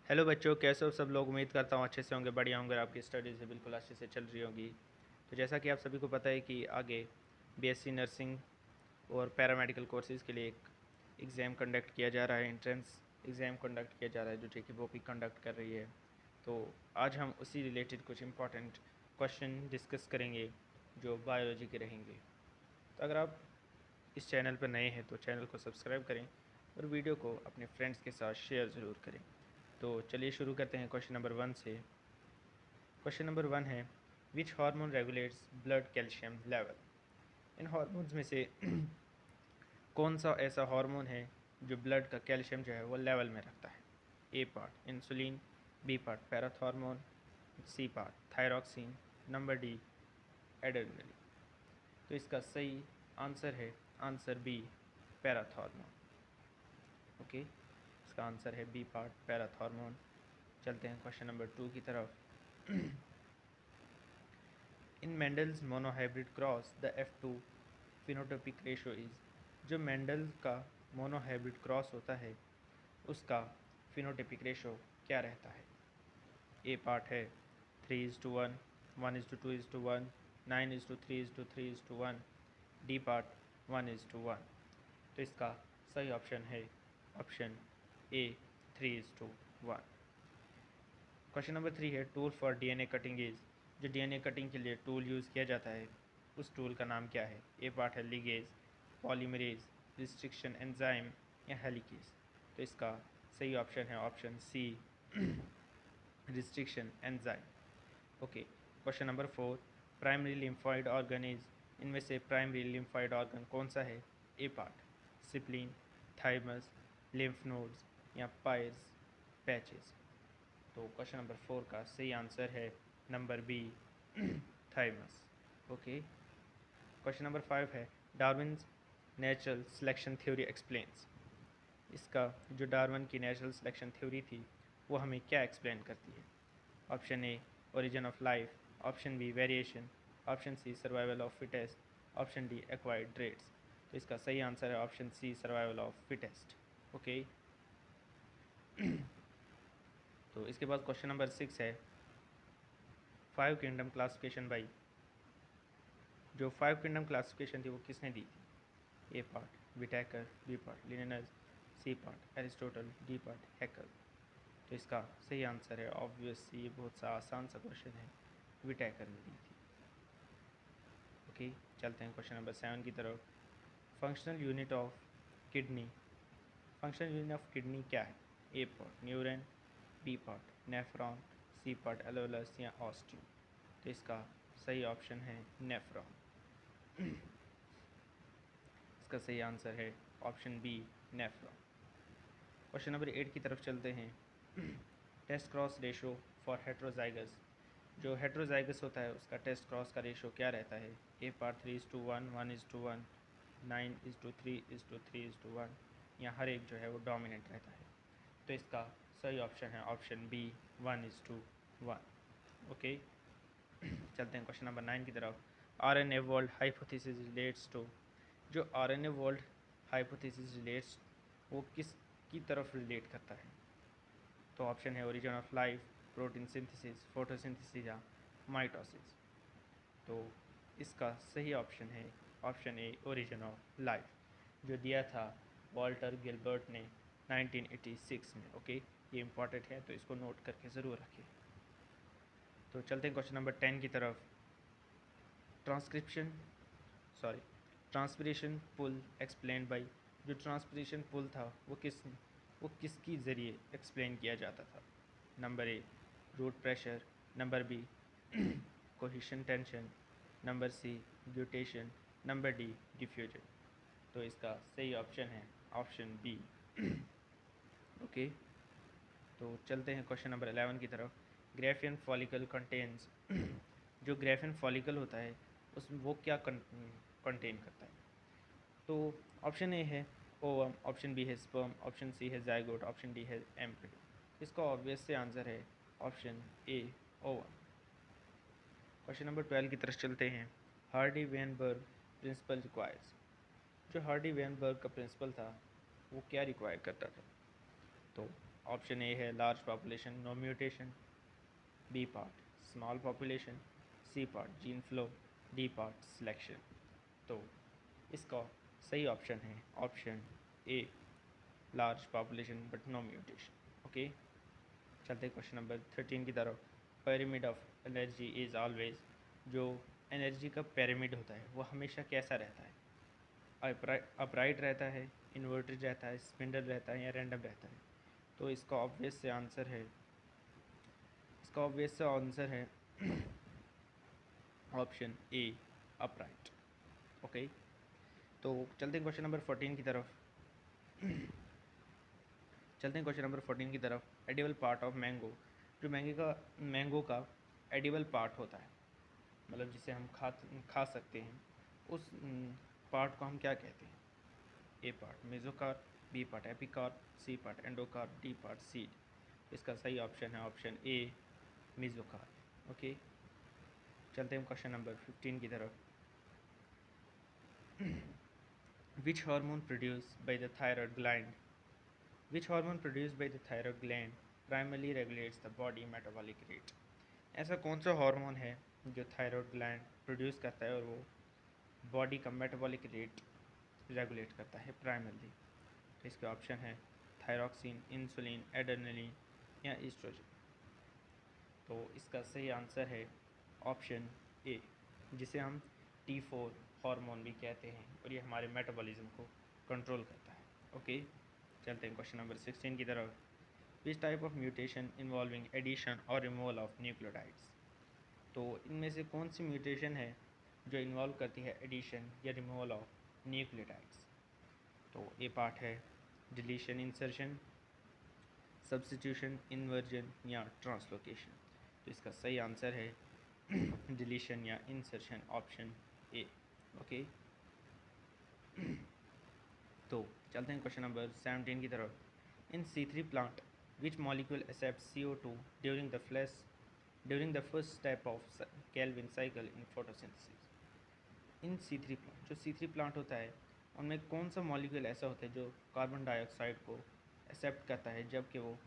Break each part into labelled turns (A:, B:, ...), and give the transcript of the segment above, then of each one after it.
A: Hello बच्चों, कैसे हो सब लोग। उम्मीद करता हूँ अच्छे से होंगे, बढ़िया होंगे, आपकी स्टडीज़ भी बिल्कुल अच्छे से चल रही होगी। तो जैसा कि आप सभी को पता है कि आगे बीएससी नर्सिंग और पैरामेडिकल कोर्सेज़ के लिए एक एग्ज़ाम कंडक्ट किया जा रहा है, एंट्रेंस एग्ज़ाम कंडक्ट किया जा रहा है जो कि वो भी कंडक्ट कर रही है। तो आज हम उसी रिलेटेड कुछ इंपॉर्टेंट क्वेश्चन डिस्कस करेंगे जो बायोलॉजी के रहेंगे। तो अगर आप इस चैनल पर नए हैं तो चैनल को सब्सक्राइब करें और वीडियो को अपने फ्रेंड्स के साथ शेयर ज़रूर करें। तो चलिए शुरू करते हैं क्वेश्चन नंबर 1 से। क्वेश्चन नंबर 1 है, which hormone regulates blood calcium level. In hormones में से कौन सा ऐसा हार्मोन है जो ब्लड का कैल्शियम जो है वो लेवल में रखता है। A part insulin, B part parathormone, C part thyroxine, number D adrenaline. तो इसका सही आंसर है आंसर बी पैराथॉर्मोन। ओके, इसका आंसर है बी पार्ट पैराथॉर्मोन। चलते हैं क्वेश्चन नंबर 2 की तरफ। In Mendel's monohybrid cross the F2 phenotypic ratio is. जो मेंडल का मोनोहाइब्रिड क्रॉस होता है उसका फिनोटाइपिक रेशो क्या रहता है। ए पार्ट है 3:1, 1:2:1, 9:3:3:1, डी पार्ट 1:1। तो इसका सही ऑप्शन है ऑप्शन ए 3:1। क्वेश्चन नंबर 3 है, tool for DNA cutting is. जो डीएनए कटिंग के लिए टूल यूज़ किया जाता है उस टूल का नाम क्या है। ए पार्ट है लिगेज, पॉलीमरेज, रिस्ट्रिक्शन एंजाइम या हेलिकेज। तो इसका सही ऑप्शन है option C restriction enzyme. Okay, question number 4, primary lymphoid organ is. इनमें से प्राइमरी लिम्फॉइड ऑर्गन कौन सा है। A part spleen, thymus, lymph nodes या पायर्स पैचेस। तो क्वेश्चन नंबर 4 का सही आंसर है number B thymus. Okay, question number 5 है, Darwin's natural selection theory explains. इसका जो डार्विन की नेचुरल सिलेक्शन थ्योरी थी वो हमें क्या एक्सप्लेन करती है। Option A origin of life, option B variation, option C survival of fittest, option D acquired traits. तो इसका सही आंसर है option C survival of fittest. Okay, तो इसके बाद क्वेश्चन नंबर 6 है, 5 किंगडम क्लासिफिकेशन बाई। जो 5 किंगडम क्लासिफिकेशन थी वो किसने दी थी। A part Whittaker, B part Linnaeus, C part Aristotle, D part Haeckel. तो इसका सही आंसर है ऑब्वियस, ये बहुत सा आसान सा क्वेश्चन है, विटैकर ने दी थी। ओके, चलते हैं क्वेश्चन नंबर 7 की तरफ। Functional unit of kidney. Functional unit of kidney क्या है। A part neuron, B part nephron, C part alveolus या ऑस्टियो। तो इसका सही ऑप्शन है नेफ्रॉन। इसका सही आंसर है option B nephron. Question number 8 की तरफ चलते हैं। Test cross ratio for heterozygous. जो हेट्रोजाइगस होता है उसका टेस्ट क्रॉस का रेशो क्या रहता है। ए पार्ट 3:1, 1:1, 9:3:3:1 या हर एक जो है वो डोमिनेंट रहता है। तो इसका सही ऑप्शन है ऑप्शन बी 1:1। ओके, चलते हैं क्वेश्चन नंबर 9 की तरफ। RNA world hypothesis relates to. जो RNA वर्ल्ड हाइपोथेसिस रिलेट्स वो किस की तरफ रिलेट करता है। तो ऑप्शन है origin of life, protein synthesis, photosynthesis या माइटोसिस। तो इसका सही ऑप्शन है option A origin of life, जो दिया था वॉल्टर गिलबर्ट ने 1986 में। ओके, ये इंपॉर्टेंट है तो इसको नोट करके ज़रूर रखें। तो चलते हैं क्वेश्चन नंबर 10 की तरफ। Transcription sorry transpiration pull explain by. जो ट्रांसपिरेशन पुल था वो किसकी ज़रिए एक्सप्लेन किया जाता था। Number A root pressure, number B cohesion tension, number C guttation, number D diffusion. तो इसका सही ऑप्शन है ऑप्शन बी। ओके, तो चलते हैं क्वेश्चन नंबर 11 की तरफ। Graafian follicle contains. जो ग्रेफियन फॉलिकल होता है उसमें वो क्या कंटेन करता है। तो ऑप्शन ए है ओवम, ऑप्शन बी है स्पर्म, ऑप्शन सी है जाइगोट, ऑप्शन डी है एम्ब्रियो। इसका ऑब्वियस से आंसर है option A ovum. Question number 12 की तरफ चलते हैं। Hardy Weinberg principle requires. जो हार्डी वेनबर्ग का प्रिंसिपल था वो क्या रिक्वायर करता था। तो ऑप्शन ए है large population no mutation, B part small population, C part gene flow, D part selection. तो इसका सही ऑप्शन है option A large population but no mutation. Okay, चलते क्वेश्चन नंबर 13 की तरफ। Pyramid of energy is always, जो energy का pyramid होता है वो हमेशा कैसा रहता है? अपराइट रहता है, इन्वर्टेड रहता है, स्पिंडल रहता है या रैंडम रहता है? तो इसका ऑब्वियस से आंसर है ऑप्शन ए अपराइट। ओके, तो चलते हैं क्वेश्चन नंबर 14 की तरफ। एडिबल पार्ट ऑफ मैंगो, जो मैंगो का एडिबल पार्ट होता है, मतलब जिसे हम खा सकते हैं, उस पार्ट को हम क्या कहते हैं? A part mesocarp, B part epicarp, C part endocarp, D part seed. इसका सही ऑप्शन है ऑप्शन ए मेसोकार्प। ओके, चलते हैं क्वेश्चन नंबर 15 की तरफ। Which hormone produced by the thyroid gland? Which hormone produced by the thyroid gland primarily regulates the body metabolic rate? ऐसा कौन सा हार्मोन है जो थायराइड ग्लैंड प्रोड्यूस करता है और वो बॉडी का मेटाबॉलिक रेट रेगुलेट करता है प्राइमरली? तो इसके ऑप्शन है थायरॉक्सिन, इंसुलिन, एड्रेनलिन या ईस्ट्रोजन। तो इसका सही आंसर है ऑप्शन ए, जिसे हम T4 हार्मोन भी कहते हैं, और ये हमारे मेटाबॉलिज्म को कंट्रोल करता है। ओके, चलते हैं क्वेश्चन नंबर 16 की तरफ। Which type of mutation involving addition और रिमूवल ऑफ न्यूक्लियोटाइड्स? तो इनमें से कौन सी म्यूटेशन है जो इन्वॉल्व करती है एडिशन या रिमूवल ऑफ न्यूक्लियोटाइड्स? तो ए पार्ट है डिलीशन, इंसर्शन, सब्स्टिट्यूशन, इन्वर्जन या ट्रांसलोकेशन। तो इसका सही आंसर है डिलीशन या इंसर्शन, ऑप्शन ए। ओके, तो चलते हैं क्वेश्चन नंबर 17 की तरफ। In C3 plant which molecule accept CO2 during the first step of Calvin cycle in photosynthesis? In C3 plant, जो C3 प्लांट होता है, उनमें कौन सा मॉलिक्यूल ऐसा होता है जो कार्बन डाइऑक्साइड को एक्सेप्ट करता है जबकि वो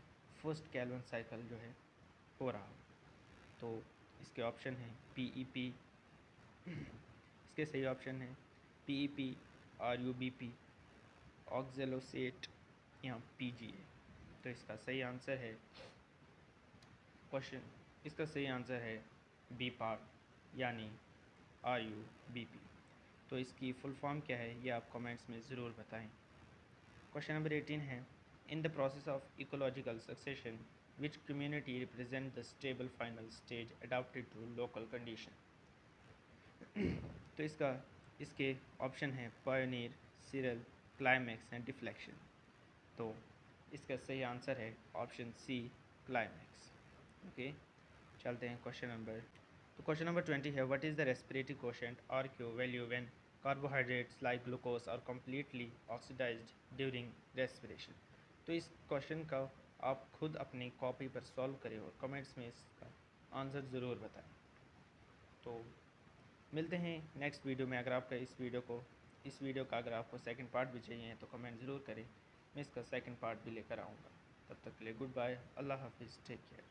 A: फर्स्ट केल्विन साइकिल जो है हो रहा हो? तो इसके ऑप्शन हैं PEP, इसके सही ऑप्शन है PEP, RUBP, ऑक्जेलोसेट या PGA। तो इसका सही आंसर है बी पार्ट यानी RUBP। तो इसकी फुल फॉर्म क्या है ये आप कमेंट्स में ज़रूर बताएं। क्वेश्चन नंबर 18 है in the process of ecological succession which community represent the stable final stage adopted to local condition? तो इसके ऑप्शन है pioneer, seral, climax and deflection. तो इसका सही आंसर है ऑप्शन सी क्लाइमैक्स। ओके, चलते हैं क्वेश्चन नंबर 20 है what is the respiratory quotient RQ value when carbohydrates like glucose are completely oxidised during respiration? तो इस क्वेश्चन का आप खुद अपनी कॉपी पर सॉल्व करें और कमेंट्स में इसका आंसर ज़रूर बताएं। तो मिलते हैं नेक्स्ट वीडियो में। अगर आपका इस वीडियो का अगर आपको सेकंड पार्ट भी चाहिए तो कमेंट ज़रूर करें, मैं इसका सेकंड पार्ट भी लेकर आऊँगा। तब तक के लिए गुड बाय, अल्लाह हाफिज़, टेक केयर।